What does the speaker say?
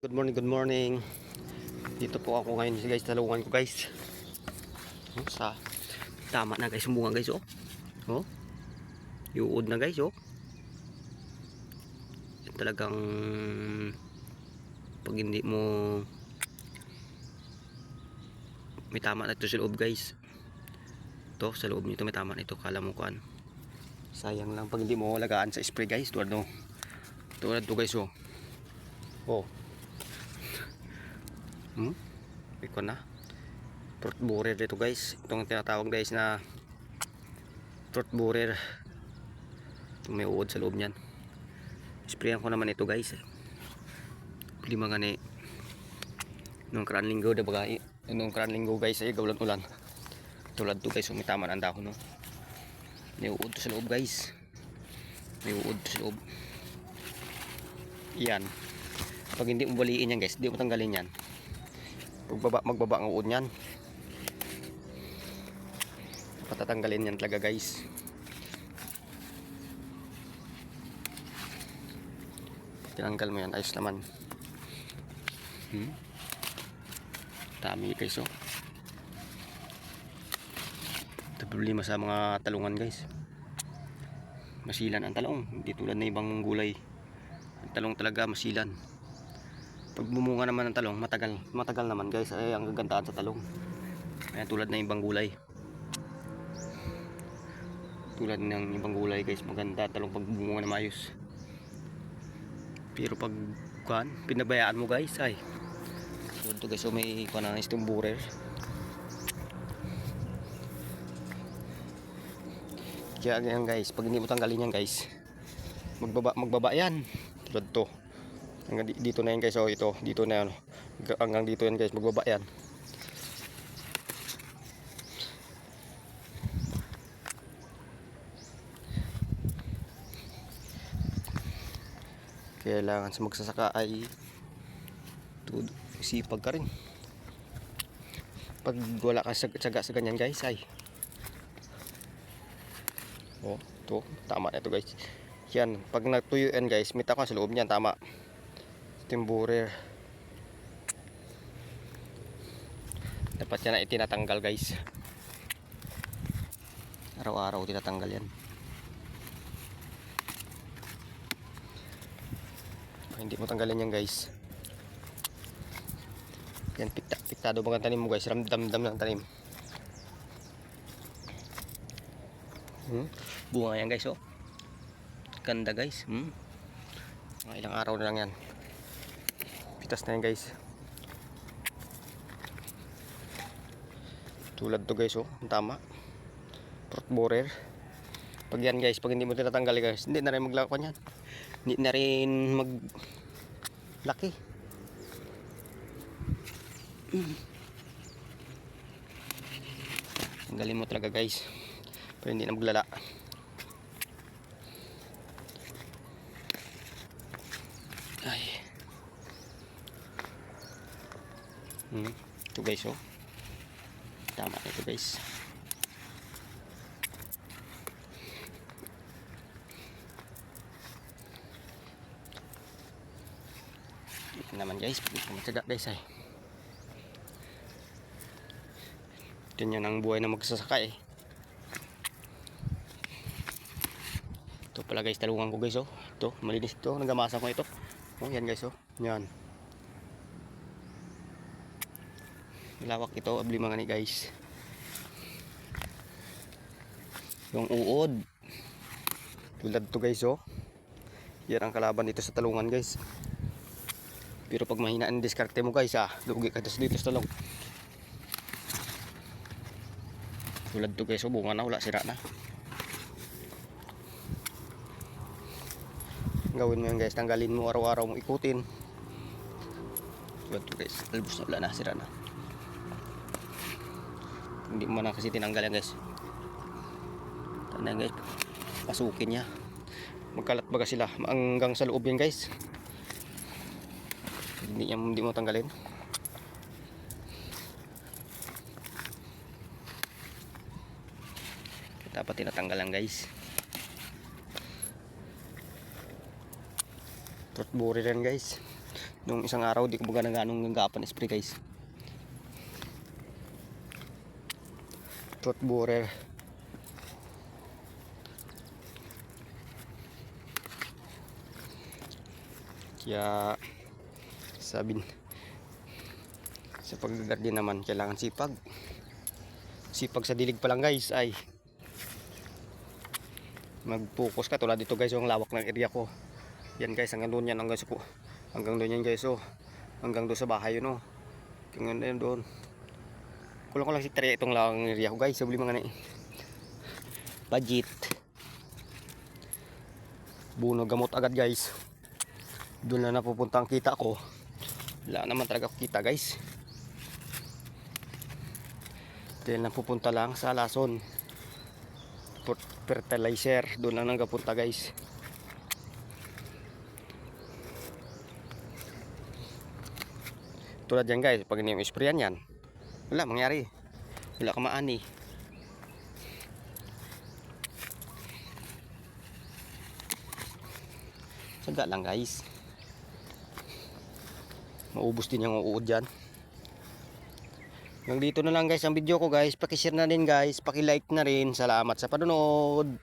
Good morning, good morning. Dito po ako ngayon guys, talungan ko guys. Sa tama na guys, bunga guys oh. Oh. Yuod na guys oh. Talagang pag hindi mo may tama na ito sa loob guys. Ito sa loob nito may tama na ito, kala mo kuan. Sayang lang pag hindi mo lagaan sa spray guys, tulad no. Tulad to guys oh. Oh. Iko na fruit borer dito guys, itong tinatawag guys na fruit borer. May uod sa loob niyan. Sprayan ko naman ito guys, lima nga ni nung karaan linggo diba, nung karaan linggo guys ay gawlan ulan tulad to guys, umitama na ang dahon no? May uod sa loob guys, may uod sa loob yan. Pag hindi mo baliin yan guys, hindi mo tanggalin yan, magbaba ang uod nyan. Patatanggalin yan talaga guys. Tinanggal mo yan, ayos naman. Dami guys oh. Ito problema sa mga talungan guys, masilan ang talong, hindi tulad na ibang gulay. Ang talong talaga masilan. Pag bumunga naman ng talong, matagal naman guys, ay ang gagantaan sa talong. Ayan, tulad na ibang gulay. Tulad ng ibang gulay guys, maganda talong pag bumunga na maayos. Pero pag pinabayaan mo guys ay ito guys, so may na stem borer. Kaya ganyan guys, pag hindi mo tanggalin yan guys, magbaba yan. Tulad to. Hanggang dito na yan guys, oh ito, dito na yan. Hanggang dito yan guys, magbaba yan. Kailangan sa magsasaka ay sipag ka rin. Pag wala ka tsaga sa ganyan guys ay oh, to tama na ito guys. Yan, pag natuyo yan guys, mita ka sa loob niyan, tama. Stem borer. Dapat yan na itinatanggal guys. Araw-araw tinatanggal yan. Hindi mo tanggalin yan guys. Yan, piktado mga tanim mo guys, ramdam-dam ng tanim. Bunga yan guys oh. Ganda guys. Mga ilang araw na lang yan, pitas na yan guys. Tulad to guys oh, tama. Fruit borer. Pag yan guys, pag hindi mo tinatanggal guys, hindi na rin maglakpan yan. Hindi na rin maglaki. Tanggalin mo talaga guys, pero hindi na maglala. Ay. Ito guys oh. Tama ito guys. Ito naman guys, pag ito matyaga guys ay. Ito yan ang buhay na magsasaka eh. Ito pala guys, talungan ko guys oh. Ito, malinis ito, nagamasa ko ito. Oh, yan guys oh. Yan. Malawak ito, abli mga ni guys. Yung uod. Tulad to guys oh. Yan ang kalaban dito sa talungan guys. Pero pag mahina ang diskarte mo guys lugi ka dito sa talong. Tulad to guys oh, bunga na, wala, sira na. Gawin mo yan guys, tanggalin mo araw-araw mo, ikutin. Tulad to guys, albus na, wala na, sira na. Hindi mo na kasi tinanggal yan guys. Tandaan guys, pasukin niya. Magkalat baga sila hanggang sa loob yan guys. Hindi mo tanggalin. Dapat tinatanggalan guys. Fruit borer yan guys. Nung isang araw di ko baga na ganong gagapan spray guys. Fruit borer. Kaya sabi sa pag-garden naman kailangan sipag. Sipag sa dilig pa lang guys ay mag-focus ka tulad dito guys yung lawak ng area ko. Yan guys hanggang doon yan hanggang doon yan guys oh. Hanggang doon sa bahay yun oh. Hanggang doon. Kulang ko lang si 3 itong lawak ng area ko guys. Sabili mga na budget. Buno gamot agad guys. Doon na napupunta ang kita ko. Wala naman talaga ako kita guys. Dahil napupunta lang sa lason. Fertilizer. Doon lang nanggapunta guys. Tulad yan guys. Pag hindi mo isprayan yan, wala mangyari. Wala ka maani. Saga lang guys. Maubos din yung uod dyan. Hanggang dito na lang guys ang video ko guys. Pakishare na din guys. Pakilike na rin. Salamat sa panonood.